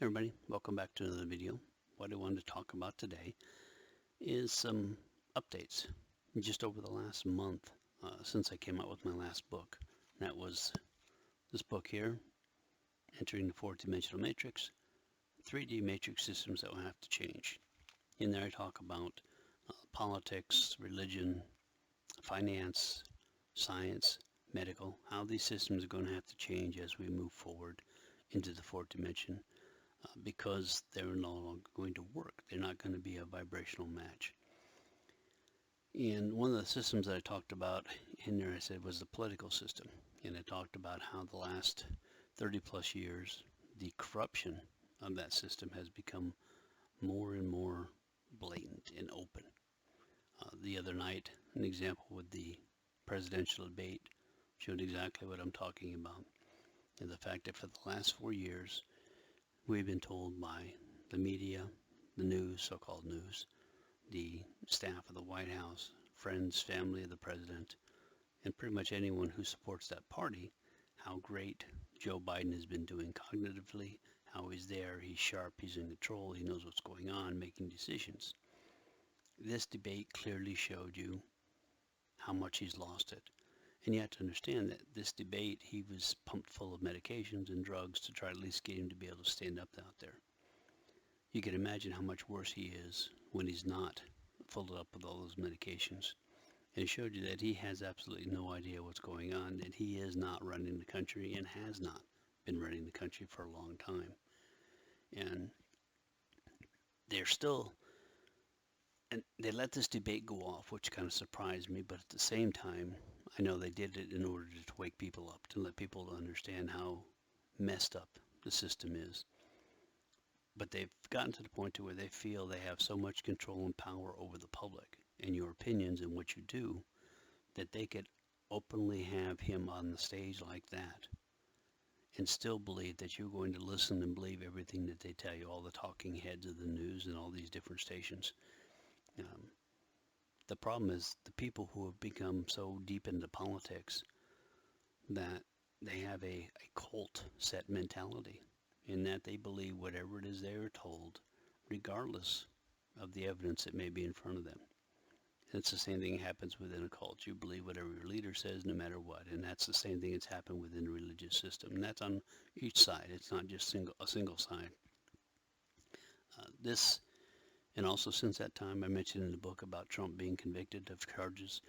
Everybody, welcome back to another video. What I wanted to talk about today is some updates just over the last month since I came out with my last book. That was this book here, Entering the Fourth Dimensional Matrix, 3D Matrix Systems That Will Have to Change. In there I talk about politics, religion, finance, science, medical, how these systems are going to have to change as we move forward into the fourth dimension. Because they're no longer going to work. They're not going to be a vibrational match. And one of the systems that I talked about in there, I said, was the political system. And I talked about how the last 30 plus years, the corruption of that system has become more and more blatant and open. The other night, an example with the presidential debate showed exactly what I'm talking about. And the fact that for the last 4 years, we've been told by the media, the news, so-called news, the staff of the White House, friends, family of the president, and pretty much anyone who supports that party, how great Joe Biden has been doing cognitively, how he's there, he's sharp, he's in control, he knows what's going on, making decisions. This debate clearly showed you how much he's lost it. And you have to understand that this debate, he was pumped full of medications and drugs to try at least get him to be able to stand up out there. You can imagine how much worse he is when he's not filled up with all those medications. And it showed you that he has absolutely no idea what's going on, that he is not running the country and has not been running the country for a long time. And they're still, and they let this debate go off, which kind of surprised me, but at the same time, I know they did it in order to wake people up, to let people understand how messed up the system is. But they've gotten to the point to where they feel they have so much control and power over the public and your opinions and what you do that they could openly have him on the stage like that and still believe that you're going to listen and believe everything that they tell you, all the talking heads of the news and all these different stations. The problem is the people who have become so deep into politics that they have a cult set mentality in that they believe whatever it is they are told, regardless of the evidence that may be in front of them. And it's the same thing that happens within a cult. You believe whatever your leader says no matter what. And that's the same thing that's happened within the religious system. And that's on each side. It's not just a single side. This And also since that time, I mentioned in the book about Trump being convicted of charges.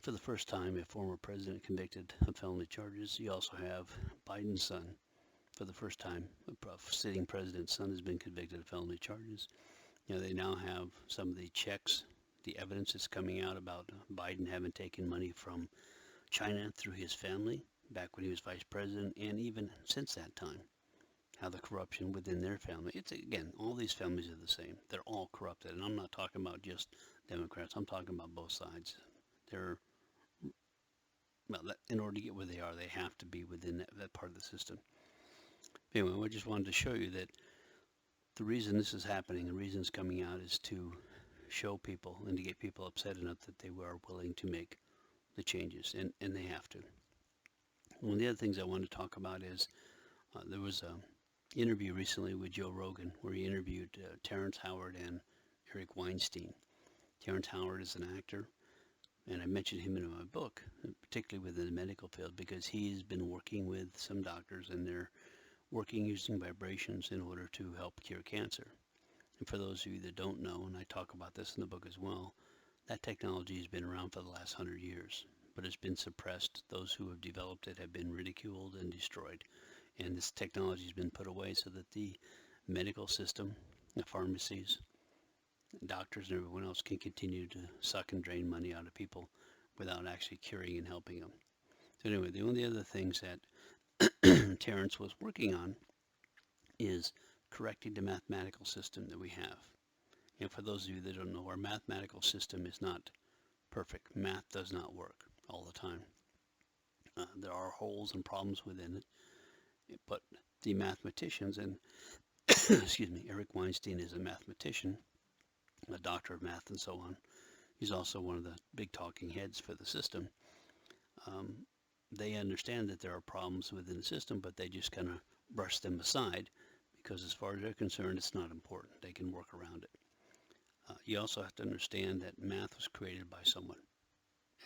For the first time, a former president convicted of felony charges. You also have Biden's son. For the first time, a sitting president's son has been convicted of felony charges. They now have some of the checks, the evidence that's coming out about Biden having taken money from China through his family back when he was vice president, and even since that time. How the corruption within their family. It's, again, all these families are the same. They're all corrupted. And I'm not talking about just Democrats. I'm talking about both sides. In order to get where they are, they have to be within that part of the system. Anyway, I just wanted to show you that the reason this is happening, the reason it's coming out, is to show people and to get people upset enough that they are willing to make the changes, and they have to. One of the other things I want to talk about is there was a interview recently with Joe Rogan where he interviewed Terrence Howard and Eric Weinstein. Terrence Howard is an actor, and I mentioned him in my book, particularly within the medical field, because he's been working with some doctors and they're working using vibrations in order to help cure cancer. And for those of you that don't know, and I talk about this in the book as well, that technology has been around for the last 100 years, but it's been suppressed. Those who have developed it have been ridiculed and destroyed. And this technology has been put away so that the medical system, the pharmacies, doctors, and everyone else can continue to suck and drain money out of people without actually curing and helping them. So anyway, the only other things that Terrence was working on is correcting the mathematical system that we have. And for those of you that don't know, our mathematical system is not perfect. Math does not work all the time. There are holes and problems within it. But the mathematicians, and excuse me, Eric Weinstein is a mathematician, a doctor of math and so on. He's also one of the big talking heads for the system. They understand that there are problems within the system, but they just kind of brush them aside because as far as they're concerned, it's not important. They can work around it. You also have to understand that math was created by someone.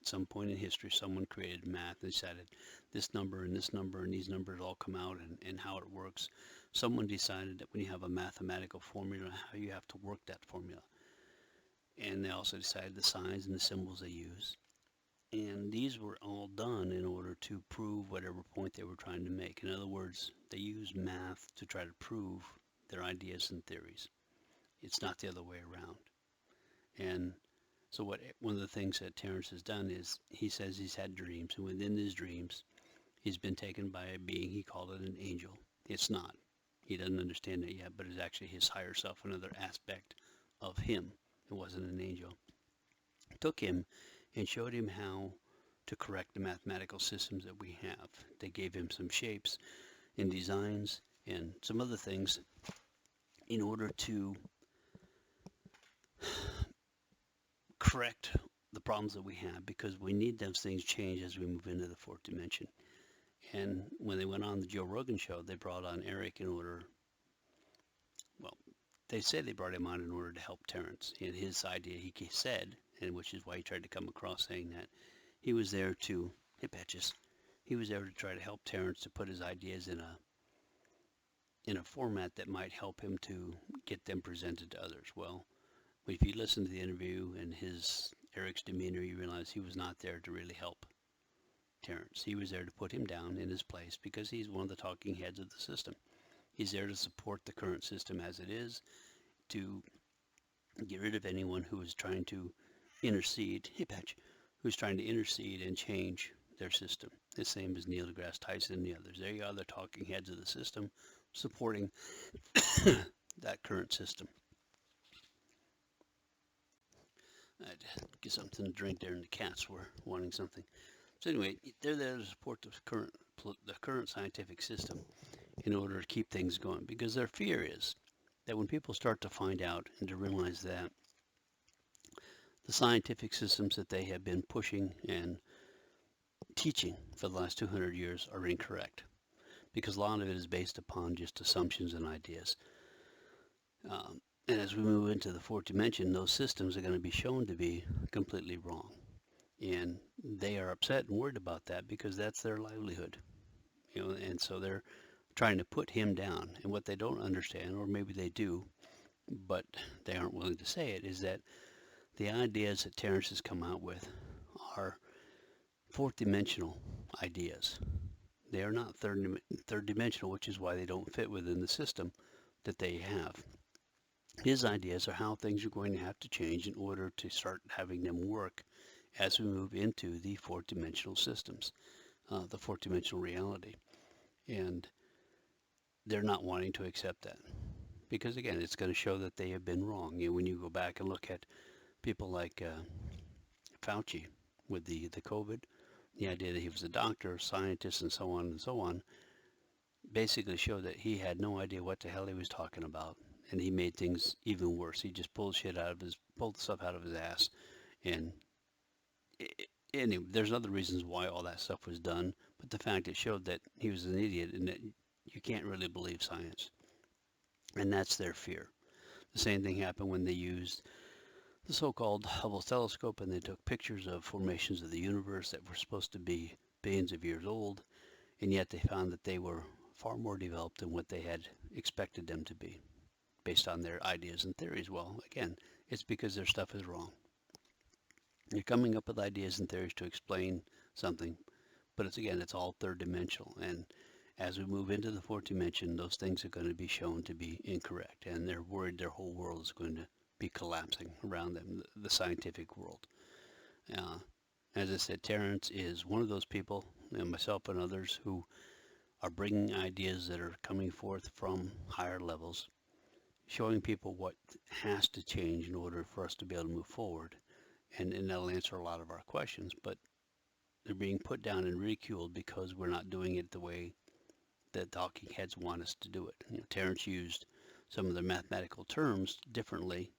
At some point in history, someone created math and decided this number and this number and these numbers all come out and how it works. Someone decided that when you have a mathematical formula, how you have to work that formula. And they also decided the signs and the symbols they use. And these were all done in order to prove whatever point they were trying to make. In other words, they used math to try to prove their ideas and theories. It's not the other way around. And so one of the things that Terence has done is he says he's had dreams, and within his dreams, he's been taken by a being. He called it an angel. It's not. He doesn't understand it yet, but it's actually his higher self, another aspect of him. It wasn't an angel. Took him and showed him how to correct the mathematical systems that we have. They gave him some shapes and designs and some other things in order to correct the problems that we have, because we need those things changed as we move into the fourth dimension. And when they went on the Joe Rogan show, they brought on Eric in order, well, they said they brought him on in order to help Terence. And his idea, he said, and which is why he tried to come across saying that, he was there to, hey Patches, he was there to try to help Terence to put his ideas in a format that might help him to get them presented to others. Well, if you listen to the interview and Eric's demeanor, you realize he was not there to really help Terence. He was there to put him down in his place because he's one of the talking heads of the system. He's there to support the current system as it is, to get rid of anyone who is trying to intercede, hey Patch, who's trying to intercede and change their system. The same as Neil deGrasse Tyson and the others. There you are, the talking heads of the system, supporting that current system. I'd get something to drink there, and the cats were wanting something. So anyway, they're there to support the current scientific system in order to keep things going, because their fear is that when people start to find out and to realize that the scientific systems that they have been pushing and teaching for the last 200 years are incorrect, because a lot of it is based upon just assumptions and ideas. And as we move into the fourth dimension, those systems are going to be shown to be completely wrong. And they are upset and worried about that because that's their livelihood. And so they're trying to put him down. And what they don't understand, or maybe they do, but they aren't willing to say it, is that the ideas that Terence has come out with are fourth dimensional ideas. They are not third dimensional, which is why they don't fit within the system that they have. His ideas are how things are going to have to change in order to start having them work as we move into the fourth dimensional systems, the fourth dimensional reality. And they're not wanting to accept that, because again, it's going to show that they have been wrong. When you go back and look at people like Fauci with the COVID, the idea that he was a doctor, scientist, and so on, basically showed that he had no idea what the hell he was talking about. And he made things even worse. He just pulled stuff out of his ass. And anyway, there's other reasons why all that stuff was done, but the fact it showed that he was an idiot and that you can't really believe science. And that's their fear. The same thing happened when they used the so-called Hubble telescope and they took pictures of formations of the universe that were supposed to be billions of years old, and yet they found that they were far more developed than what they had expected them to be, based on their ideas and theories. Well, again, it's because their stuff is wrong. You're coming up with ideas and theories to explain something, but it's all third dimensional. And as we move into the fourth dimension, those things are going to be shown to be incorrect, and they're worried their whole world is going to be collapsing around them, the scientific world. As I said, Terence is one of those people, and myself and others, who are bringing ideas that are coming forth from higher levels, showing people what has to change in order for us to be able to move forward. And that'll answer a lot of our questions, but they're being put down and ridiculed because we're not doing it the way that talking heads want us to do it. Terence used some of the mathematical terms differently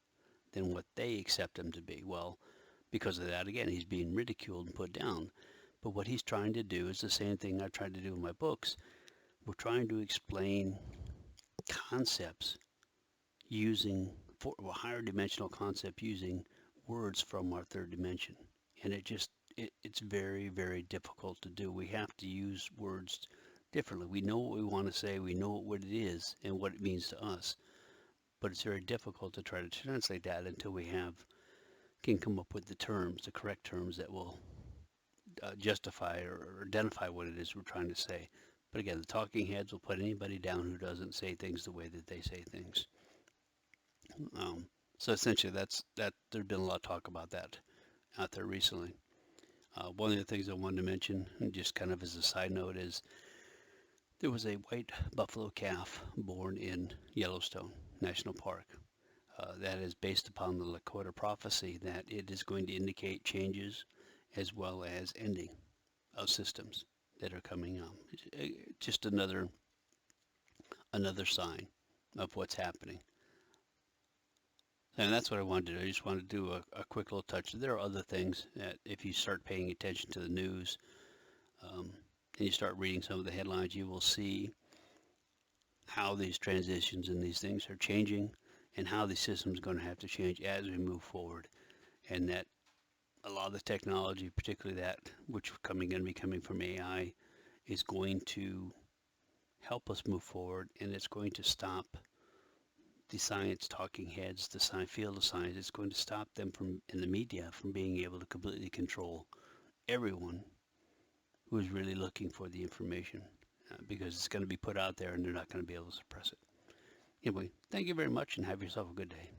than what they accept them to be. Well, because of that, again, he's being ridiculed and put down. But what he's trying to do is the same thing I've tried to do in my books. We're trying to explain concepts using higher dimensional concept using words from our third dimension. And it's very, very difficult to do. We have to use words differently. We know what we want to say, we know what it is and what it means to us, but it's very difficult to try to translate that until we can come up with the terms, the correct terms that will justify or identify what it is we're trying to say. But again, the talking heads will put anybody down who doesn't say things the way that they say things. So essentially, there's been a lot of talk about that out there recently. One of the things I wanted to mention, just kind of as a side note, is there was a white buffalo calf born in Yellowstone National Park. That is based upon the Lakota prophecy that it is going to indicate changes as well as ending of systems that are coming up. Just another sign of what's happening. And that's what I wanted to do. I just wanted to do a quick little touch. There are other things that if you start paying attention to the news and you start reading some of the headlines, you will see how these transitions and these things are changing and how the system is going to have to change as we move forward. And that a lot of the technology, particularly that which going to be coming from AI, is going to help us move forward, and it's going to stop the science talking heads, the field of science. It's going to stop them from, in the media, from being able to completely control everyone who is really looking for the information, because it's going to be put out there and they're not going to be able to suppress it. Anyway, thank you very much and have yourself a good day.